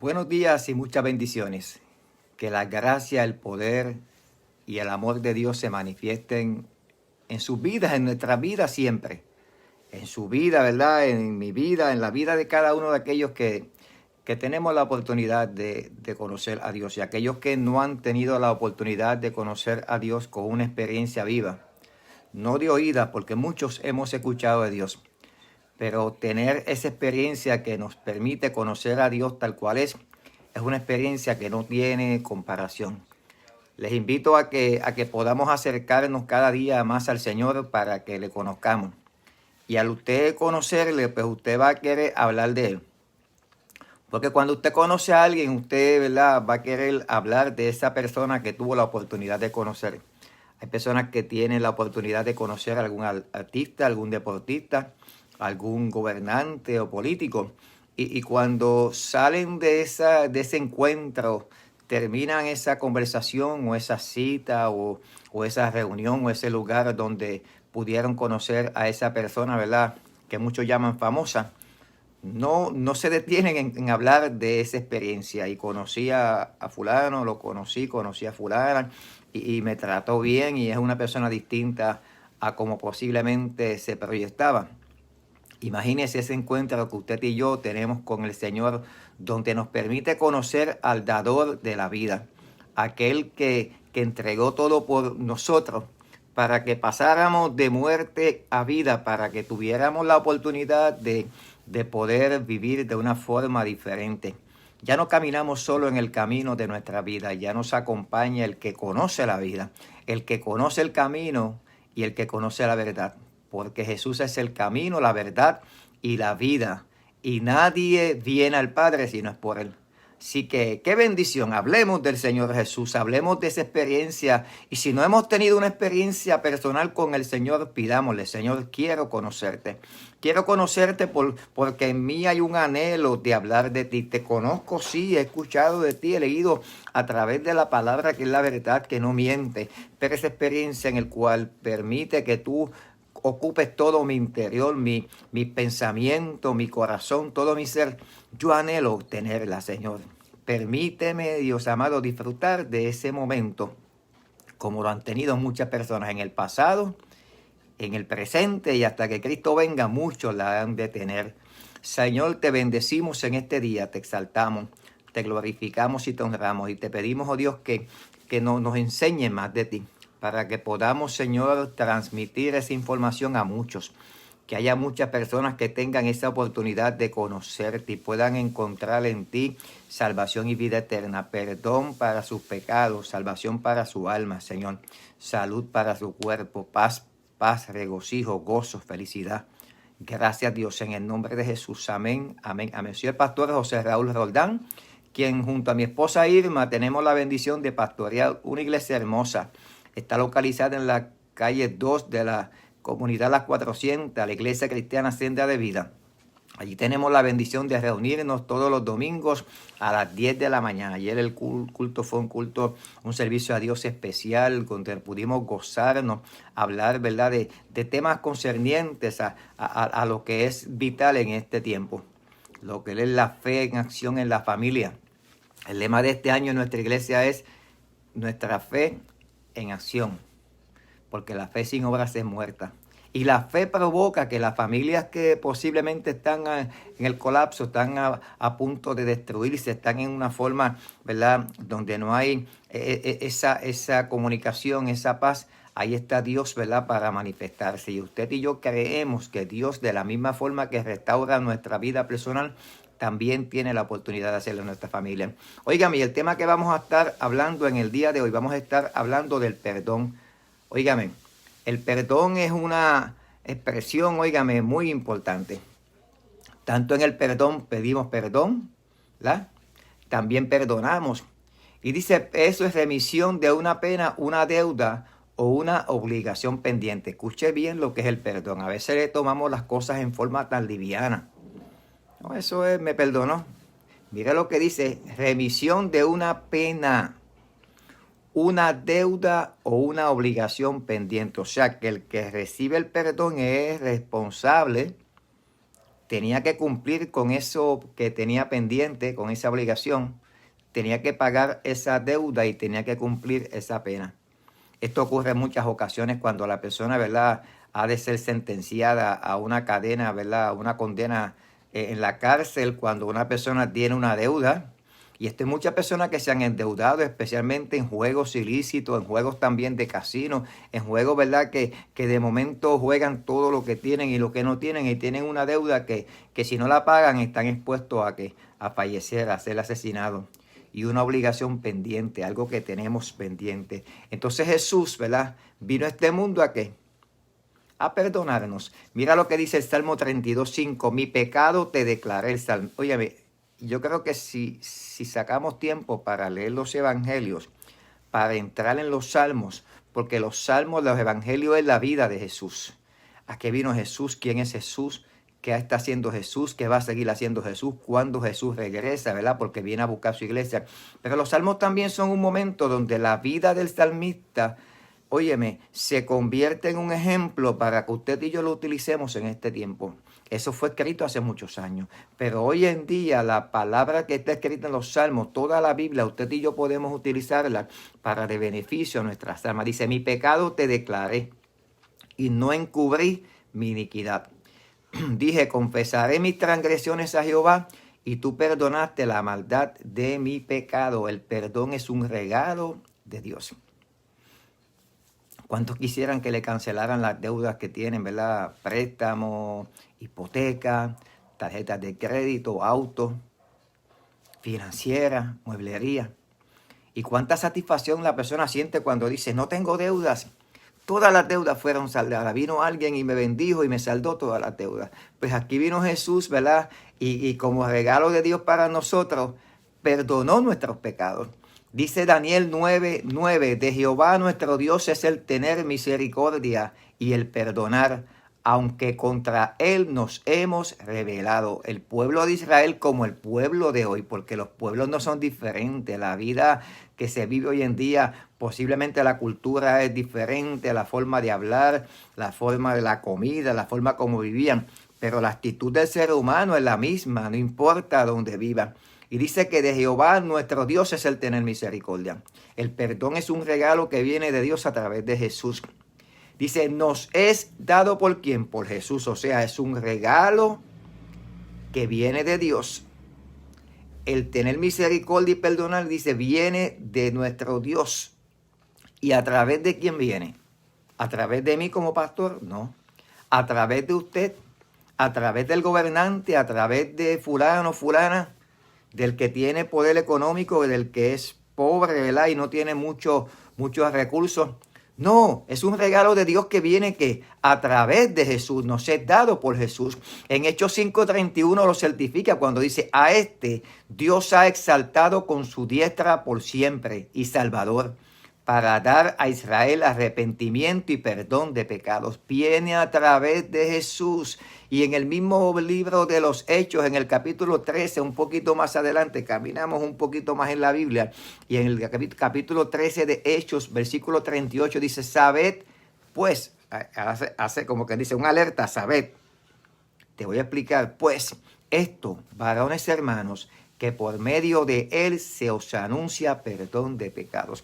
Buenos días y muchas bendiciones. Que la gracia, el poder y el amor de Dios se manifiesten en sus vidas, en nuestras vidas siempre. En su vida, ¿verdad? En mi vida, en la vida de cada uno de aquellos que tenemos la oportunidad de conocer a Dios y aquellos que no han tenido la oportunidad de conocer a Dios con una experiencia viva. No de oídas, porque muchos hemos escuchado de Dios, pero tener esa experiencia que nos permite conocer a Dios tal cual es una experiencia que no tiene comparación. Les invito a que podamos acercarnos cada día más al Señor para que le conozcamos. Y al usted conocerle, pues usted va a querer hablar de Él. Porque cuando usted conoce a alguien, usted, ¿verdad?, va a querer hablar de esa persona que tuvo la oportunidad de conocer. Hay personas que tienen la oportunidad de conocer a algún artista, algún deportista, algún gobernante o político. Y cuando salen de ese encuentro, terminan esa conversación o esa cita o esa reunión o ese lugar donde pudieron conocer a esa persona, ¿verdad?, que muchos llaman famosa. No se detienen en hablar de esa experiencia. Y conocí a fulano, conocí a fulana y me trató bien y es una persona distinta a como posiblemente se proyectaba. Imagínese ese encuentro que usted y yo tenemos con el Señor, donde nos permite conocer al dador de la vida, aquel que entregó todo por nosotros, para que pasáramos de muerte a vida, para que tuviéramos la oportunidad de poder vivir de una forma diferente. Ya no caminamos solo en el camino de nuestra vida, ya nos acompaña el que conoce la vida, el que conoce el camino y el que conoce la verdad, porque Jesús es el camino, la verdad y la vida, y nadie viene al Padre si no es por Él. Así que qué bendición, hablemos del Señor Jesús, hablemos de esa experiencia, y si no hemos tenido una experiencia personal con el Señor, pidámosle: Señor, quiero conocerte porque en mí hay un anhelo de hablar de ti. Te conozco, sí, he escuchado de ti, he leído a través de la palabra, que es la verdad, que no miente, pero esa experiencia en el cual permite que tú ocupes todo mi interior, mi pensamiento, mi corazón, todo mi ser. Yo anhelo tenerla, Señor. Permíteme, Dios amado, disfrutar de ese momento como lo han tenido muchas personas en el pasado, en el presente, y hasta que Cristo venga, muchos la han de tener. Señor, te bendecimos en este día, te exaltamos, te glorificamos y te honramos, y te pedimos, oh Dios, que nos enseñe más de ti, para que podamos, Señor, transmitir esa información a muchos, que haya muchas personas que tengan esa oportunidad de conocerte y puedan encontrar en ti salvación y vida eterna, perdón para sus pecados, salvación para su alma, Señor, salud para su cuerpo, paz, regocijo, gozo, felicidad. Gracias, Dios, en el nombre de Jesús. Amén, amén, amén. Soy el pastor José Raúl Roldán, quien junto a mi esposa Irma tenemos la bendición de pastorear una iglesia hermosa. Está localizada en la calle 2 de la comunidad Las 400, la iglesia cristiana Senda de Vida. Allí tenemos la bendición de reunirnos todos los domingos a las 10 de la mañana. Ayer el culto fue un servicio a Dios especial, donde pudimos gozarnos, hablar, ¿verdad?, de temas concernientes a lo que es vital en este tiempo, lo que es la fe en acción en la familia. El lema de este año en nuestra iglesia es: nuestra fe en acción, porque la fe sin obras es muerta. Y la fe provoca que las familias que posiblemente están en el colapso, están a punto de destruirse, están en una forma, ¿verdad?, donde no hay esa comunicación, esa paz. Ahí está Dios, ¿verdad?, para manifestarse. Y usted y yo creemos que Dios, de la misma forma que restaura nuestra vida personal, también tiene la oportunidad de hacerlo en nuestra familia. Óigame, y el tema que vamos a estar hablando en el día de hoy, vamos a estar hablando del perdón. Óigame, el perdón es una expresión, óigame, muy importante. Tanto en el perdón pedimos perdón, ¿verdad? También perdonamos. Y dice, eso es remisión de una pena, una deuda o una obligación pendiente. Escuche bien lo que es el perdón. A veces le tomamos las cosas en forma tan liviana. No, eso es, me perdonó. Mira lo que dice, remisión de una pena, una deuda o una obligación pendiente. O sea que el que recibe el perdón es responsable tenía que cumplir con eso que tenía pendiente, con esa obligación, tenía que pagar esa deuda y tenía que cumplir esa pena. Esto ocurre en muchas ocasiones cuando la persona, ¿verdad?, ha de ser sentenciada a una cadena, ¿verdad?, a una condena en la cárcel, cuando una persona tiene una deuda. Y hay muchas personas que se han endeudado, especialmente en juegos ilícitos, en juegos también de casino, en juegos, ¿verdad?, que de momento juegan todo lo que tienen y lo que no tienen, y tienen una deuda que si no la pagan están expuestos a fallecer, a ser asesinados. Y una obligación pendiente, algo que tenemos pendiente. Entonces Jesús, ¿verdad?, vino a este mundo ¿a qué? A perdonarnos. Mira lo que dice el Salmo 32:5. Mi pecado te declaré. El Salmo. Óyeme, yo creo que si sacamos tiempo para leer los evangelios, para entrar en los salmos, porque los salmos, los evangelios es la vida de Jesús. ¿A qué vino Jesús? ¿Quién es Jesús? ¿Qué está haciendo Jesús? ¿Qué va a seguir haciendo Jesús? ¿Cuándo Jesús regresa? ¿Verdad? Porque viene a buscar su iglesia. Pero los salmos también son un momento donde la vida del salmista, óyeme, se convierte en un ejemplo para que usted y yo lo utilicemos en este tiempo. Eso fue escrito hace muchos años. Pero hoy en día la palabra que está escrita en los salmos, toda la Biblia, usted y yo podemos utilizarla para de beneficio a nuestras almas. Dice, mi pecado te declaré y no encubrí mi iniquidad. Dije, confesaré mis transgresiones a Jehová y tú perdonaste la maldad de mi pecado. El perdón es un regalo de Dios. ¿Cuántos quisieran que le cancelaran las deudas que tienen, ¿verdad? Préstamos, hipoteca, tarjetas de crédito, autos, financiera, mueblería. ¿Y cuánta satisfacción la persona siente cuando dice, no tengo deudas? Todas las deudas fueron saldadas. Vino alguien y me bendijo y me saldó todas las deudas. Pues aquí vino Jesús, ¿verdad? Y como regalo de Dios para nosotros, perdonó nuestros pecados. Dice Daniel 9:9, de Jehová nuestro Dios es el tener misericordia y el perdonar, aunque contra él nos hemos rebelado. El pueblo de Israel como el pueblo de hoy, porque los pueblos no son diferentes. La vida que se vive hoy en día, posiblemente la cultura es diferente, la forma de hablar, la forma de la comida, la forma como vivían, pero la actitud del ser humano es la misma, no importa dónde viva. Y dice que de Jehová nuestro Dios es el tener misericordia. El perdón es un regalo que viene de Dios a través de Jesús. Dice, nos es dado por quién, por Jesús. O sea, es un regalo que viene de Dios. El tener misericordia y perdonar, dice, viene de nuestro Dios. ¿Y a través de quién viene? ¿A través de mí como pastor? No. ¿A través de usted? ¿A través del gobernante? ¿A través de fulano, fulana? Del que tiene poder económico, del que es pobre, ¿verdad? Y no tiene muchos recursos. No, es un regalo de Dios que viene que a través de Jesús, nos es dado por Jesús. En Hechos 5:31 lo certifica cuando dice, a este Dios ha exaltado con su diestra por siempre y Salvador, para dar a Israel arrepentimiento y perdón de pecados. Viene a través de Jesús. Y en el mismo libro de los Hechos, en el capítulo 13, un poquito más adelante, caminamos un poquito más en la Biblia, y en el capítulo 13 de Hechos, versículo 38, dice, sabed, pues, hace como que dice, una alerta, sabed. Te voy a explicar, pues, esto, varones hermanos, que por medio de él se os anuncia perdón de pecados.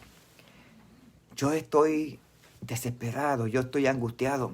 Yo estoy desesperado, yo estoy angustiado,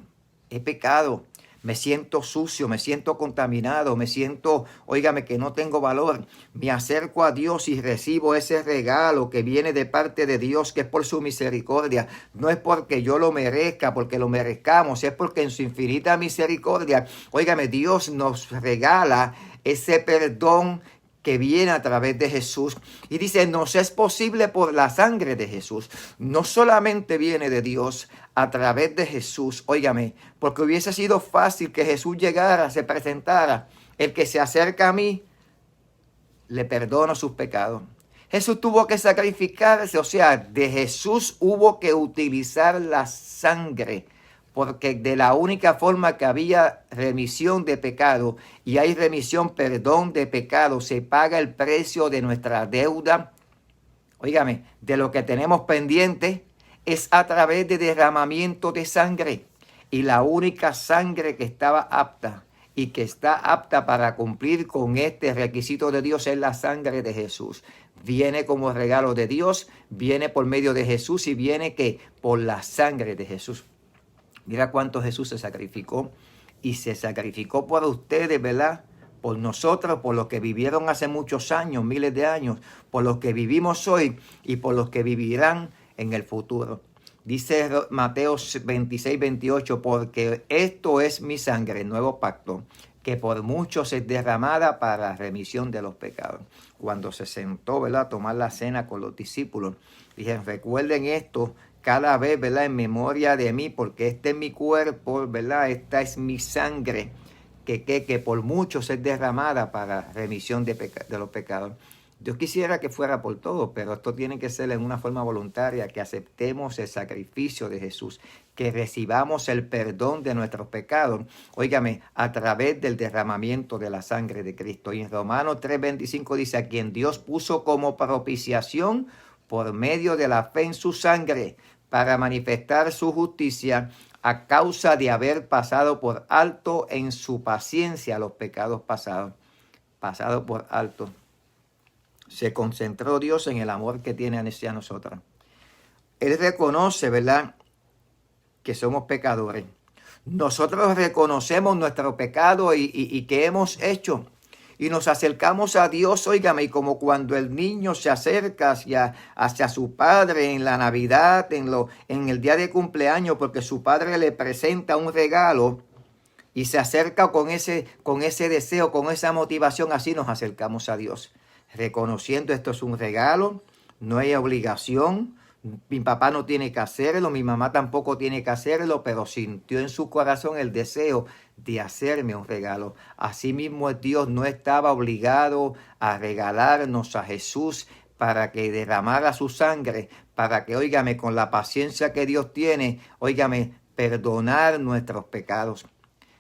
he pecado, me siento sucio, me siento contaminado, me siento, óigame, que no tengo valor. Me acerco a Dios y recibo ese regalo que viene de parte de Dios, que es por su misericordia. No es porque yo lo merezca, porque lo merezcamos, es porque en su infinita misericordia, óigame, Dios nos regala ese perdón que viene a través de Jesús. Y dice, nos es posible por la sangre de Jesús. No solamente viene de Dios a través de Jesús, óigame, porque hubiese sido fácil que Jesús llegara, se presentara. El que se acerca a mí, le perdono sus pecados. Jesús tuvo que sacrificarse, o sea, de Jesús hubo que utilizar la sangre, porque de la única forma que había remisión de pecado y hay remisión, perdón de pecado, se paga el precio de nuestra deuda, óigame, de lo que tenemos pendiente, es a través de derramamiento de sangre. Y la única sangre que estaba apta y que está apta para cumplir con este requisito de Dios es la sangre de Jesús. Viene como regalo de Dios, viene por medio de Jesús y viene que por la sangre de Jesús. Mira cuánto Jesús se sacrificó y se sacrificó por ustedes, ¿verdad? Por nosotros, por los que vivieron hace muchos años, miles de años, por los que vivimos hoy y por los que vivirán en el futuro. Dice Mateo 26, 28, porque esto es mi sangre, el nuevo pacto, que por muchos es derramada para remisión de los pecados. Cuando se sentó, ¿verdad?, a tomar la cena con los discípulos, dije, recuerden esto cada vez, ¿verdad?, en memoria de mí, porque este es mi cuerpo, ¿verdad?, esta es mi sangre, que por muchos es derramada para remisión de los pecados. Dios quisiera que fuera por todo, pero esto tiene que ser en una forma voluntaria, que aceptemos el sacrificio de Jesús, que recibamos el perdón de nuestros pecados, óigame, a través del derramamiento de la sangre de Cristo. Y en Romanos 3:25 dice, a quien Dios puso como propiciación por medio de la fe en su sangre, para manifestar su justicia a causa de haber pasado por alto en su paciencia los pecados pasados. Pasado por alto. Se concentró Dios en el amor que tiene hacia nosotros. Él reconoce, ¿verdad?, que somos pecadores. Nosotros reconocemos nuestro pecado y que hemos hecho. Y nos acercamos a Dios, óigame, y como cuando el niño se acerca hacia su padre en la Navidad, en el día de cumpleaños, porque su padre le presenta un regalo y se acerca con ese deseo, con esa motivación, así nos acercamos a Dios. Reconociendo esto es un regalo, no hay obligación, mi papá no tiene que hacerlo, mi mamá tampoco tiene que hacerlo, pero sintió en su corazón el deseo de hacerme un regalo. Asimismo, Dios no estaba obligado a regalarnos a Jesús para que derramara su sangre, para que, óigame, con la paciencia que Dios tiene, óigame, perdonar nuestros pecados.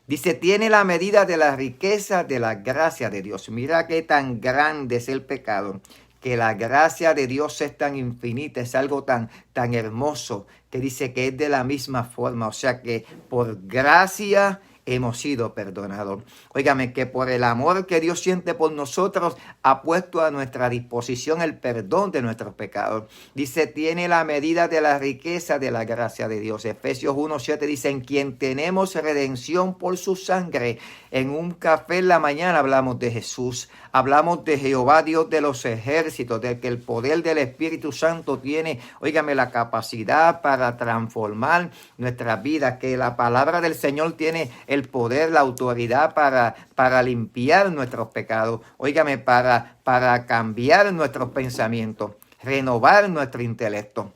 Dice, tiene la medida de la riqueza de la gracia de Dios. Mira qué tan grande es el pecado, que la gracia de Dios es tan infinita, es algo tan hermoso, que dice que es de la misma forma. O sea que por gracia hemos sido perdonados. Óigame, que por el amor que Dios siente por nosotros, ha puesto a nuestra disposición el perdón de nuestros pecados. Dice, tiene la medida de la riqueza de la gracia de Dios. Efesios 1:7 dice, en quien tenemos redención por su sangre. En un café en la mañana hablamos de Jesús, hablamos de Jehová, Dios de los ejércitos, de que el poder del Espíritu Santo tiene, óigame, la capacidad para transformar nuestras vidas, que la palabra del Señor tiene el poder, la autoridad para limpiar nuestros pecados, óigame, para cambiar nuestros pensamientos, renovar nuestro intelecto.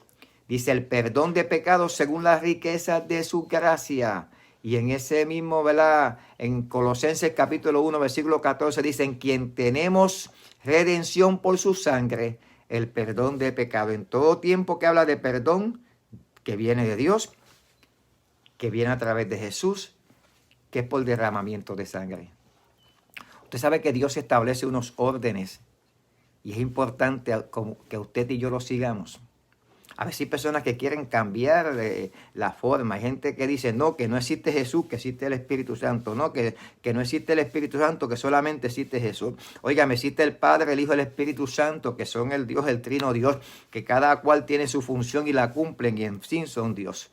Dice, el perdón de pecados según las riquezas de su gracia. Y en ese mismo, ¿verdad?, en Colosenses capítulo 1, versículo 14, dice, en quien tenemos redención por su sangre, el perdón de pecado. En todo tiempo que habla de perdón, que viene de Dios, que viene a través de Jesús, que es por derramamiento de sangre. Usted sabe que Dios establece unos órdenes y es importante que usted y yo los sigamos. A veces hay personas que quieren cambiar la forma. Hay gente que dice, no, que no existe Jesús, que existe el Espíritu Santo. No, que no existe el Espíritu Santo, que solamente existe Jesús. Óigame, existe el Padre, el Hijo y el Espíritu Santo, que son el Dios, el Trino Dios, que cada cual tiene su función y la cumplen y en fin son Dios.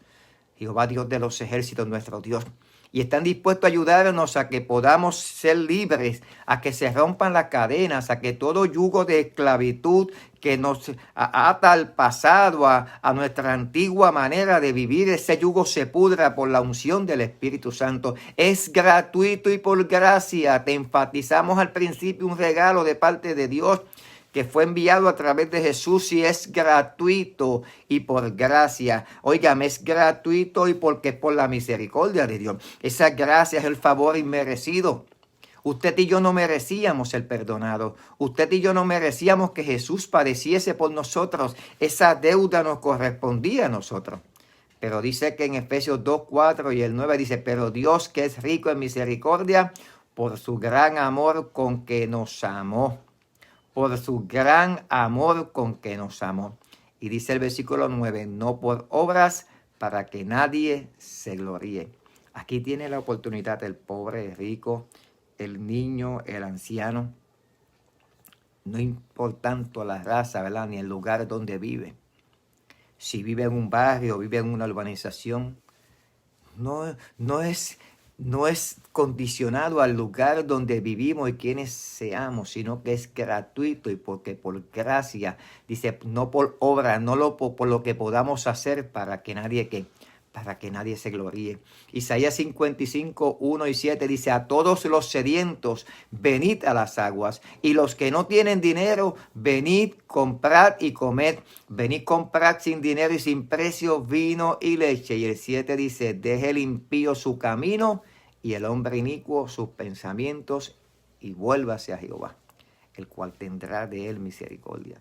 Jehová, Dios de los ejércitos, nuestro Dios. Y están dispuestos a ayudarnos a que podamos ser libres, a que se rompan las cadenas, a que todo yugo de esclavitud que nos ata al pasado, a nuestra antigua manera de vivir, ese yugo se pudra por la unción del Espíritu Santo. Es gratuito y por gracia. Te enfatizamos al principio un regalo de parte de Dios, que fue enviado a través de Jesús y es gratuito y por gracia. Óigame, es gratuito y porque es por la misericordia de Dios. Esa gracia es el favor inmerecido. Usted y yo no merecíamos ser perdonados. Usted y yo no merecíamos que Jesús padeciese por nosotros. Esa deuda nos correspondía a nosotros. Pero dice que en Efesios 2:4 y el 9 dice, pero Dios, que es rico en misericordia, por su gran amor con que nos amó. Por su gran amor con que nos amó. Y dice el versículo 9, no por obras para que nadie se gloríe. Aquí tiene la oportunidad el pobre, el rico, el niño, el anciano, no importando la raza, ¿verdad? Ni el lugar donde vive. Si vive en un barrio, vive en una urbanización, no es condicionado al lugar donde vivimos y quienes seamos, sino que es gratuito y porque por gracia, dice, no por obra, no por lo que podamos hacer para que nadie se gloríe. Isaías 55, 1 y 7 dice, a todos los sedientos, venid a las aguas, y los que no tienen dinero, venid, comprad y comed. Venid, comprad sin dinero y sin precio vino y leche. Y el 7 dice, deje el impío su camino y el hombre inicuo sus pensamientos, y vuélvase a Jehová, el cual tendrá de él misericordia.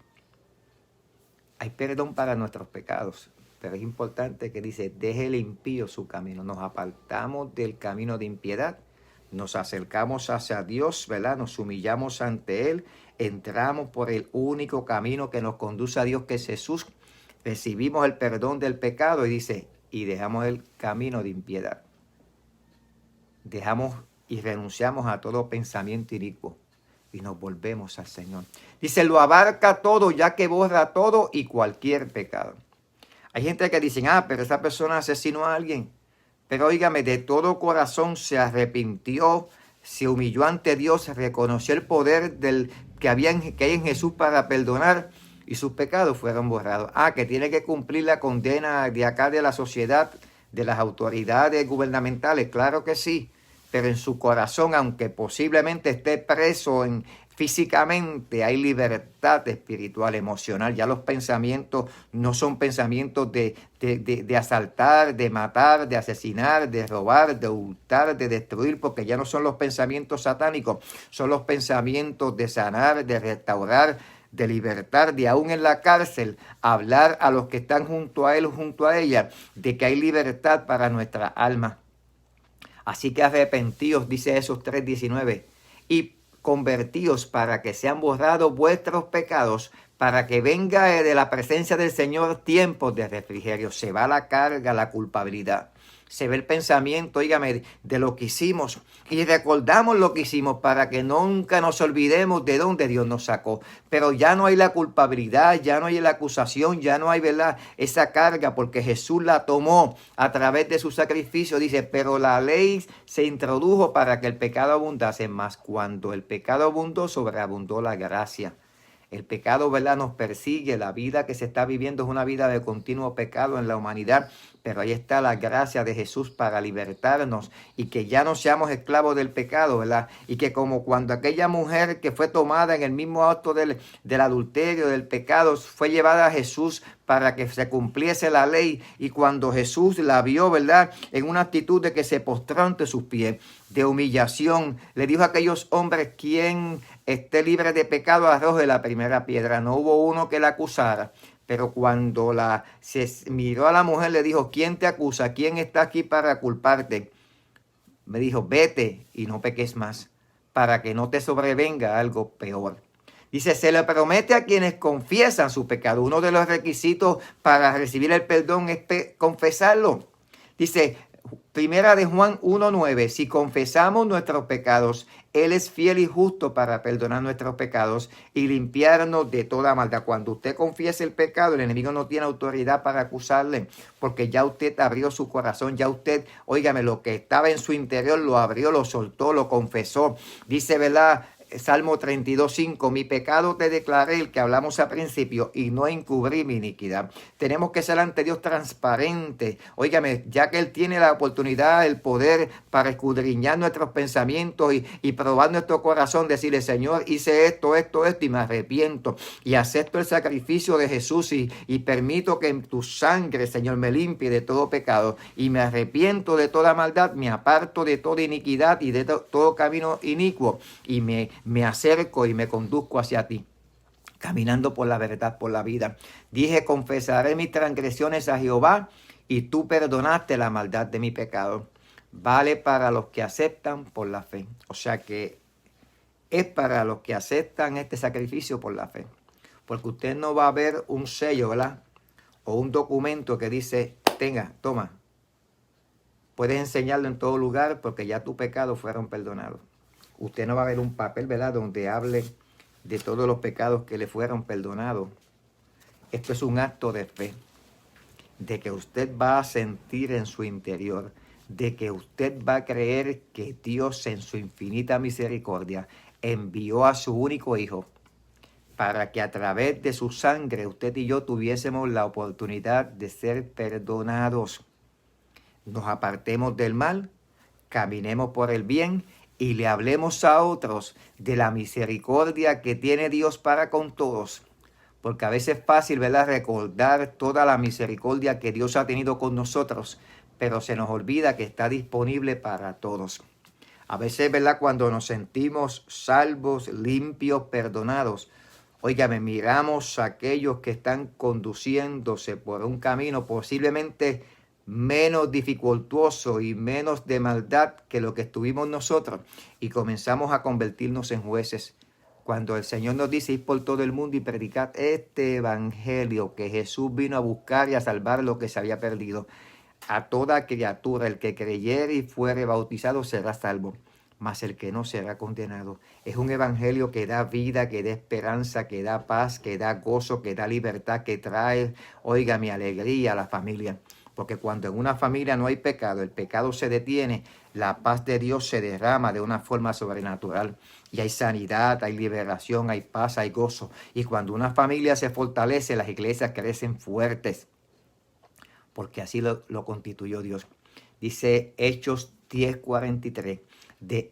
Hay perdón para nuestros pecados, pero es importante que dice, deje el impío su camino. Nos apartamos del camino de impiedad, nos acercamos hacia Dios, ¿verdad? Nos humillamos ante Él, entramos por el único camino que nos conduce a Dios, que es Jesús. Recibimos el perdón del pecado y dice, y dejamos el camino de impiedad. Dejamos y renunciamos a todo pensamiento inicuo y nos volvemos al Señor. Dice, lo abarca todo, ya que borra todo y cualquier pecado. Hay gente que dice, pero esa persona asesinó a alguien. Pero óigame, de todo corazón se arrepintió, se humilló ante Dios, reconoció el poder que hay en Jesús para perdonar, y sus pecados fueron borrados. Que tiene que cumplir la condena de acá de la sociedad, de las autoridades gubernamentales, claro que sí. Pero en su corazón, aunque posiblemente esté preso físicamente, hay libertad espiritual, emocional. Ya los pensamientos no son pensamientos de asaltar, de matar, de asesinar, de robar, de hurtar, de destruir, porque ya no son los pensamientos satánicos, son los pensamientos de sanar, de restaurar, de libertad, de aún en la cárcel, hablar a los que están junto a él, junto a ella, de que hay libertad para nuestra alma. Así que arrepentíos, dice esos 3:19, y convertíos para que sean borrados vuestros pecados, para que venga de la presencia del Señor tiempos de refrigerio. Se va la carga, la culpabilidad. Se ve el pensamiento, óigame, de lo que hicimos. Y recordamos lo que hicimos para que nunca nos olvidemos de dónde Dios nos sacó. Pero ya no hay la culpabilidad, ya no hay la acusación, ya no hay, ¿verdad?, esa carga, porque Jesús la tomó a través de su sacrificio. Dice, pero la ley se introdujo para que el pecado abundase más. Cuando el pecado abundó, sobreabundó la gracia. El pecado, ¿verdad?, nos persigue. La vida que se está viviendo es una vida de continuo pecado en la humanidad. Pero ahí está la gracia de Jesús para libertarnos y que ya no seamos esclavos del pecado, ¿verdad? Y que como cuando aquella mujer que fue tomada en el mismo acto del adulterio, del pecado, fue llevada a Jesús para que se cumpliese la ley. Y cuando Jesús la vio, ¿verdad?, en una actitud de que se postró ante sus pies, de humillación, le dijo a aquellos hombres, quien esté libre de pecado, arroje la primera piedra. No hubo uno que la acusara. Pero cuando se miró a la mujer, le dijo, ¿quién te acusa? ¿Quién está aquí para culparte? Me dijo, vete y no peques más, para que no te sobrevenga algo peor. Dice, se le promete a quienes confiesan su pecado. Uno de los requisitos para recibir el perdón es confesarlo. Dice, Primera de Juan 1:9, si confesamos nuestros pecados, Él es fiel y justo para perdonar nuestros pecados y limpiarnos de toda maldad. Cuando usted confiese el pecado, el enemigo no tiene autoridad para acusarle, porque ya usted abrió su corazón, ya usted, óigame, lo que estaba en su interior lo abrió, lo soltó, lo confesó. Dice, ¿verdad?, Salmo 32:5, mi pecado te declaré, el que hablamos al principio, y no encubrí mi iniquidad. Tenemos que ser ante Dios transparentes. Óigame, ya que Él tiene la oportunidad, el poder para escudriñar nuestros pensamientos y probar nuestro corazón, decirle, Señor, hice esto, y me arrepiento. Y acepto el sacrificio de Jesús y permito que tu sangre, Señor, me limpie de todo pecado. Y me arrepiento de toda maldad, me aparto de toda iniquidad y de todo camino inicuo. Y me acerco y me conduzco hacia ti, caminando por la verdad, por la vida. Dije, confesaré mis transgresiones a Jehová y tú perdonaste la maldad de mi pecado. Vale para los que aceptan por la fe. O sea que es para los que aceptan este sacrificio por la fe. Porque usted no va a ver un sello, ¿verdad?, o un documento que dice, tenga, toma, Puedes enseñarlo en todo lugar porque ya tus pecados fueron perdonados. Usted no va a ver un papel, ¿verdad?, donde hable de todos los pecados que le fueron perdonados. Esto es un acto de fe, de que usted va a sentir en su interior, de que usted va a creer que Dios en su infinita misericordia envió a su único Hijo para que a través de su sangre usted y yo tuviésemos la oportunidad de ser perdonados. Nos apartemos del mal, caminemos por el bien y le hablemos a otros de la misericordia que tiene Dios para con todos. Porque a veces es fácil, ¿verdad?, recordar toda la misericordia que Dios ha tenido con nosotros, pero se nos olvida que está disponible para todos. A veces, ¿verdad?, cuando nos sentimos salvos, limpios, perdonados, óigame, miramos a aquellos que están conduciéndose por un camino posiblemente menos dificultuoso y menos de maldad que lo que estuvimos nosotros, y comenzamos a convertirnos en jueces. Cuando el Señor nos dice ir por todo el mundo y predicar este evangelio que Jesús vino a buscar y a salvar lo que se había perdido. A toda criatura, el que creyere y fuere bautizado será salvo, mas el que no será condenado. Es un evangelio que da vida, que da esperanza, que da paz, que da gozo, que da libertad, que trae, oiga, mi alegría a la familia. Porque cuando en una familia no hay pecado, el pecado se detiene, la paz de Dios se derrama de una forma sobrenatural. Y hay sanidad, hay liberación, hay paz, hay gozo. Y cuando una familia se fortalece, las iglesias crecen fuertes. Porque así lo constituyó Dios. Dice Hechos 10:43. De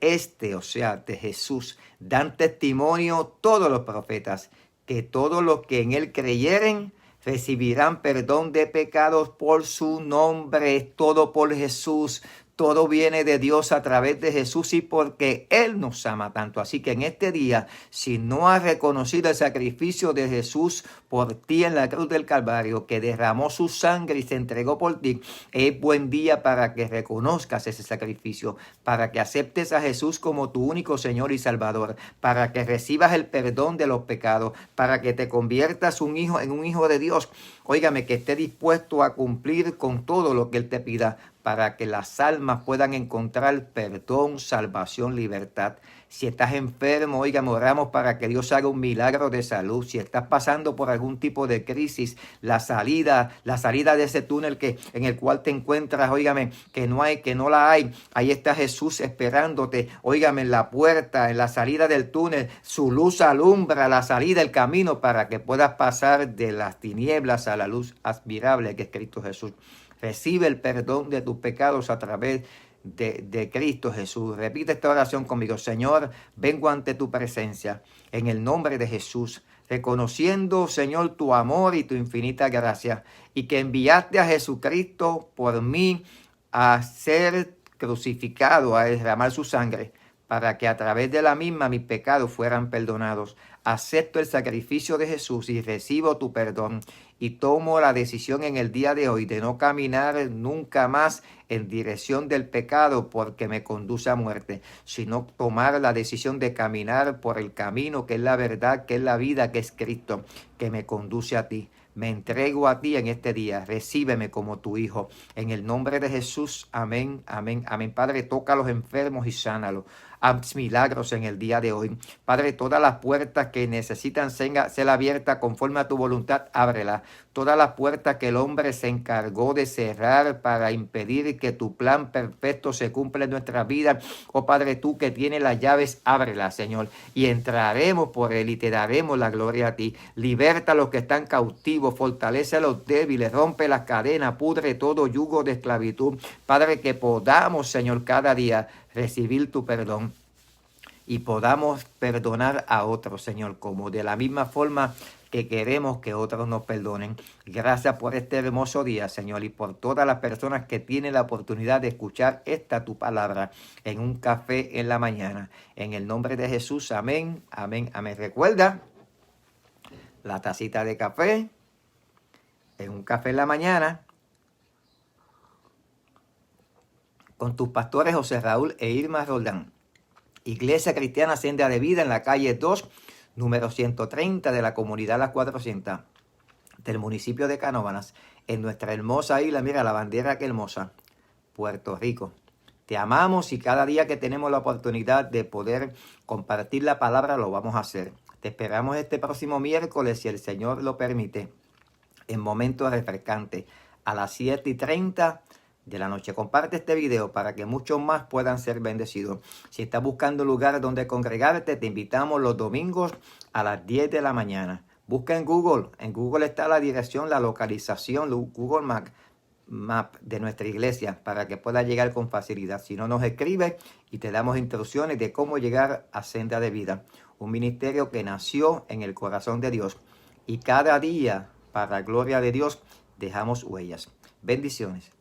o sea, de Jesús, dan testimonio todos los profetas, que todos los que en él creyeren recibirán perdón de pecados por su nombre. Todo por Jesús. Todo viene de Dios a través de Jesús y porque Él nos ama tanto. Así que en este día, si no has reconocido el sacrificio de Jesús por ti en la cruz del Calvario, que derramó su sangre y se entregó por ti, es buen día para que reconozcas ese sacrificio, para que aceptes a Jesús como tu único Señor y Salvador, para que recibas el perdón de los pecados, para que te conviertas en un hijo de Dios. Óigame, que esté dispuesto a cumplir con todo lo que Él te pida, para que las almas puedan encontrar perdón, salvación, libertad. Si estás enfermo, óigame, oramos para que Dios haga un milagro de salud. Si estás pasando por algún tipo de crisis, la salida de ese túnel en el cual te encuentras, óigame, que no la hay. Ahí está Jesús esperándote, óigame, en la puerta, en la salida del túnel. Su luz alumbra la salida, el camino, para que puedas pasar de las tinieblas a la luz admirable que es Cristo Jesús. Recibe el perdón de tus pecados a través de Cristo Jesús. Repite esta oración conmigo. Señor, vengo ante tu presencia en el nombre de Jesús, reconociendo, Señor, tu amor y tu infinita gracia, y que enviaste a Jesucristo por mí a ser crucificado, a derramar su sangre, para que a través de la misma mis pecados fueran perdonados. Acepto el sacrificio de Jesús y recibo tu perdón. Y tomo la decisión en el día de hoy de no caminar nunca más en dirección del pecado porque me conduce a muerte, sino tomar la decisión de caminar por el camino que es la verdad, que es la vida, que es Cristo, que me conduce a ti. Me entrego a ti en este día. Recíbeme como tu hijo. En el nombre de Jesús. Amén, amén, amén. Padre, toca a los enfermos y sánalos. Haz milagros en el día de hoy. Padre, todas las puertas que necesitan ser abiertas conforme a tu voluntad, ábrelas. Todas las puertas que el hombre se encargó de cerrar para impedir que tu plan perfecto se cumpla en nuestra vida. Oh Padre, tú que tienes las llaves, ábrelas, Señor. Y entraremos por él y te daremos la gloria a ti. Liberta a los que están cautivos, fortalece a los débiles, rompe las cadenas, pudre todo yugo de esclavitud. Padre, que podamos, Señor, cada día recibir tu perdón y podamos perdonar a otros, Señor, como de la misma forma que queremos que otros nos perdonen. Gracias por este hermoso día, Señor, y por todas las personas que tienen la oportunidad de escuchar tu palabra en un café en la mañana. En el nombre de Jesús, amén, amén, amén. Recuerda la tacita de café en un café en la mañana con tus pastores José Raúl e Irma Roldán. Iglesia Cristiana Senda de Vida en la calle 2, número 130 de la comunidad Las 400 del municipio de Canóvanas, en nuestra hermosa isla. Mira la bandera, qué hermosa. Puerto Rico. Te amamos y cada día que tenemos la oportunidad de poder compartir la palabra lo vamos a hacer. Te esperamos este próximo miércoles, si el Señor lo permite, en Momentos Refrescantes, a las 7:30 de la noche. Comparte este video para que muchos más puedan ser bendecidos. Si estás buscando lugar donde congregarte, te invitamos los domingos a las 10 de la mañana. Busca en Google. En Google está la dirección, la localización, Google Map de nuestra iglesia para que puedas llegar con facilidad. Si no, nos escribe y te damos instrucciones de cómo llegar a Senda de Vida. Un ministerio que nació en el corazón de Dios. Y cada día, para la gloria de Dios, dejamos huellas. Bendiciones.